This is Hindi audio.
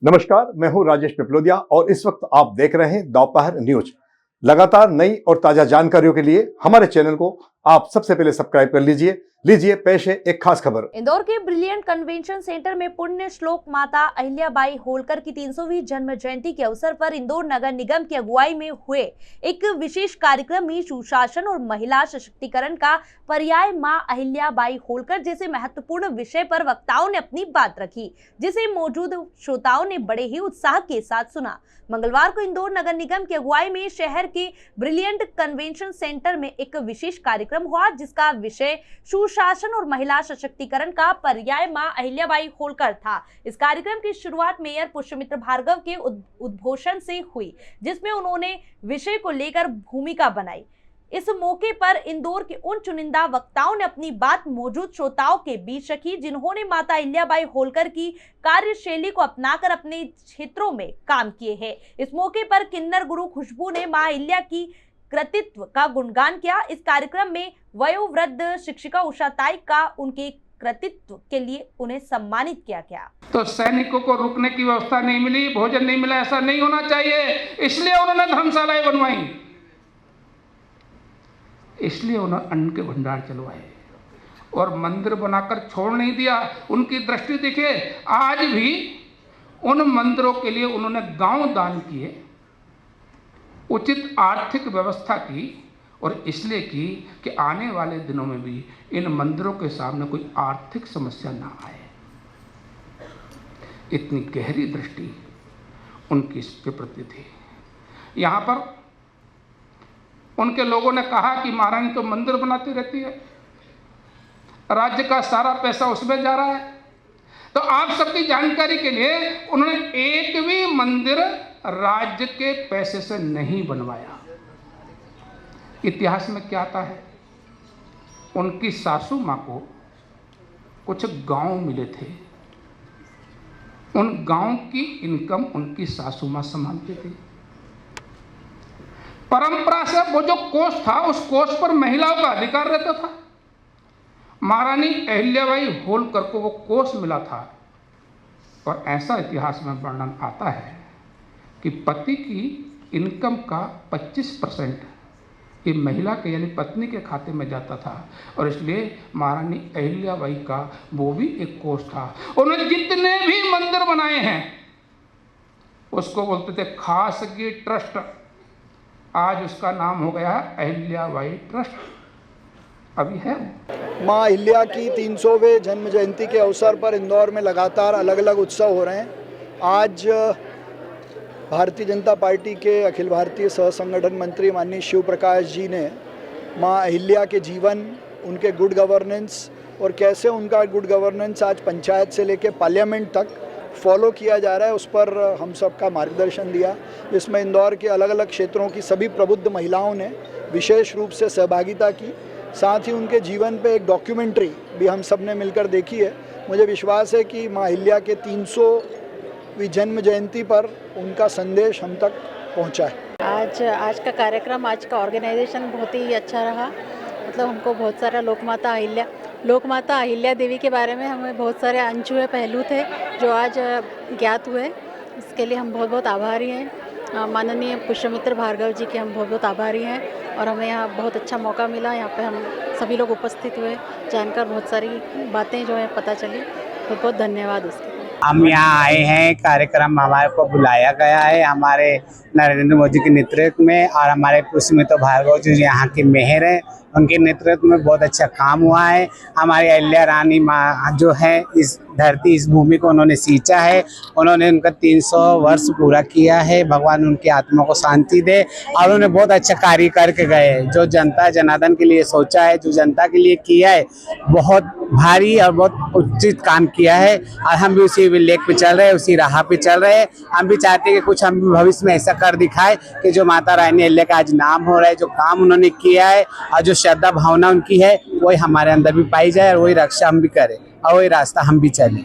नमस्कार, मैं हूं राजेश पिपलोदिया और इस वक्त आप देख रहे हैं दोपहर न्यूज। लगातार नई और ताजा जानकारियों के लिए हमारे चैनल को आप सबसे पहले सब्सक्राइब कर लीजिए। पेश है एक खास खबर। इंदौर के ब्रिलियंट कन्वेंशन सेंटर में पुण्य श्लोक माता अहिल्याबाई होलकर की 300वीं जन्म जयंती के अवसर पर इंदौर नगर निगम की अगुवाई में हुए एक विशेष कार्यक्रम में सुशासन और महिला सशक्तिकरण का पर्याय मां अहिल्याबाई होलकर जैसे महत्वपूर्ण विषय पर वक्ताओं ने अपनी बात रखी, जिसे मौजूद श्रोताओं ने बड़े ही उत्साह के साथ सुना। मंगलवार को इंदौर नगर निगम की अगुवाई में शहर के ब्रिलियंट कन्वेंशन सेंटर में एक विशेष कार्यक्रम हुआ, जिसका विषय सुशासन और महिला सशक्तिकरण का पर्याय मां अहिल्याबाई होलकर था। इस कार्यक्रम की शुरुआत मेयर पुष्यमित्र भार्गव के उद्घोषण से हुई, जिसमें उन्होंने विषय को लेकर भूमिका बनाई। इस मौके पर इंदौर के उन चुनिंदा वक्ताओं ने अपनी बात मौजूद श्रोताओं के बीच रखी, जिन्होंने माता अहिल्याबाई होलकर की कार्यशैली को अपनाकर अपने क्षेत्रों में काम किए हैं। इस मौके पर किन्नर गुरु खुशबू ने मां अहिल्या की कृतित्व का गुणगान किया। इस कार्यक्रम में वयोवृद्ध शिक्षिका उषा ताई का उनके कृतित्व के लिए उन्हें सम्मानित किया गया। तो सैनिकों को रुकने की व्यवस्था नहीं मिली, भोजन नहीं मिला, ऐसा नहीं होना चाहिए, इसलिए उन्होंने धर्मशालाएं बनवाई, इसलिए उन्होंने अन्न के भंडार चलवाए और मंदिर बनाकर छोड़ नहीं दिया। उनकी दृष्टि देखिए, आज भी उन मंदिरों के लिए उन्होंने गांव दान किए, उचित आर्थिक व्यवस्था की और इसलिए की कि आने वाले दिनों में भी इन मंदिरों के सामने कोई आर्थिक समस्या ना आए। इतनी गहरी दृष्टि उनकी इसके प्रति थी। यहाँ पर उनके लोगों ने कहा कि महारानी तो मंदिर बनाती रहती है, राज्य का सारा पैसा उसमें जा रहा है। तो आप सबकी जानकारी के लिए उन्होंने एक भी मंदिर राज्य के पैसे से नहीं बनवाया। इतिहास में क्या आता है, उनकी सासू माँ को कुछ गांव मिले थे, उन गांव की इनकम उनकी सासू माँ संभालती थी। परंपरा से वो जो कोष था, उस कोष पर महिलाओं का अधिकार रहता था। महारानी अहिल्याबाई होलकर को वो कोष मिला था और ऐसा इतिहास में वर्णन आता है कि पति की इनकम का 25% ये महिला के यानी पत्नी के खाते में जाता था और इसलिए महारानी अहिल्याबाई का वो भी एक कोष था। उन्होंने जितने भी मंदिर बनाए हैं उसको बोलते थे खासगी ट्रस्ट, आज उसका नाम हो गया अहिल्याबाई ट्रस्ट। अभी है माँ अहिल्या की 300वें जन्म जयंती के अवसर पर इंदौर में लगातार अलग अलग उत्सव हो रहे हैं। आज भारतीय जनता पार्टी के अखिल भारतीय सह संगठन मंत्री माननीय शिव प्रकाश जी ने माँ अहिल्या के जीवन, उनके गुड गवर्नेंस और कैसे उनका गुड गवर्नेंस आज पंचायत से लेकर पार्लियामेंट तक फॉलो किया जा रहा है, उस पर हम सबका मार्गदर्शन दिया, जिसमें इंदौर के अलग अलग क्षेत्रों की सभी प्रबुद्ध महिलाओं ने विशेष रूप से सहभागिता की। साथ ही उनके जीवन पे एक डॉक्यूमेंट्री भी हम सब ने मिलकर देखी है। मुझे विश्वास है कि माँ अहिल्या के 300वीं जन्म जयंती पर उनका संदेश हम तक पहुंचा है। आज का कार्यक्रम, आज का ऑर्गेनाइजेशन बहुत ही अच्छा रहा। मतलब हमको बहुत सारा लोकमाता अहिल्या देवी के बारे में हमें बहुत सारे अनछुए पहलू थे जो आज ज्ञात हुए। इसके लिए हम बहुत बहुत आभारी हैं। माननीय पुष्यमित्र भार्गव जी के हम बहुत बहुत आभारी हैं और हमें यहाँ बहुत अच्छा मौका मिला। यहाँ पे हम सभी लोग उपस्थित हुए, जानकर बहुत सारी बातें जो है पता चली। बहुत बहुत धन्यवाद उसके लिए। हम यहाँ आए हैं, कार्यक्रम हमारे को बुलाया गया है हमारे नरेंद्र मोदी के नेतृत्व में और हमारे पुष्यमित्र भार्गव जी यहाँ के मेयर हैं, उनके नेतृत्व में बहुत अच्छा काम हुआ है। हमारी अहिल्या रानी माँ जो है इस धरती, इस भूमि को उन्होंने सींचा है, उन्होंने उनका 300 वर्ष पूरा किया है। भगवान उनकी आत्मा को शांति दे और उन्होंने बहुत अच्छा कार्य करके गए। जो जनता जनार्दन के लिए सोचा है, जो जनता के लिए किया है, बहुत भारी और बहुत उचित काम किया है और हम भी उसी लेख पे चल रहे हैं, उसी राह पे चल रहे हैं। हम भी चाहते हैं कि कुछ हम भविष्य में ऐसा कर दिखाए कि जो माता रानी अहिल्या का आज नाम हो रहा है, जो काम उन्होंने किया है और जो श्रद्धा भावना उनकी है, वही हमारे अंदर भी पाई जाए और वही रक्षा हम भी करें और वही रास्ता हम भी चलें।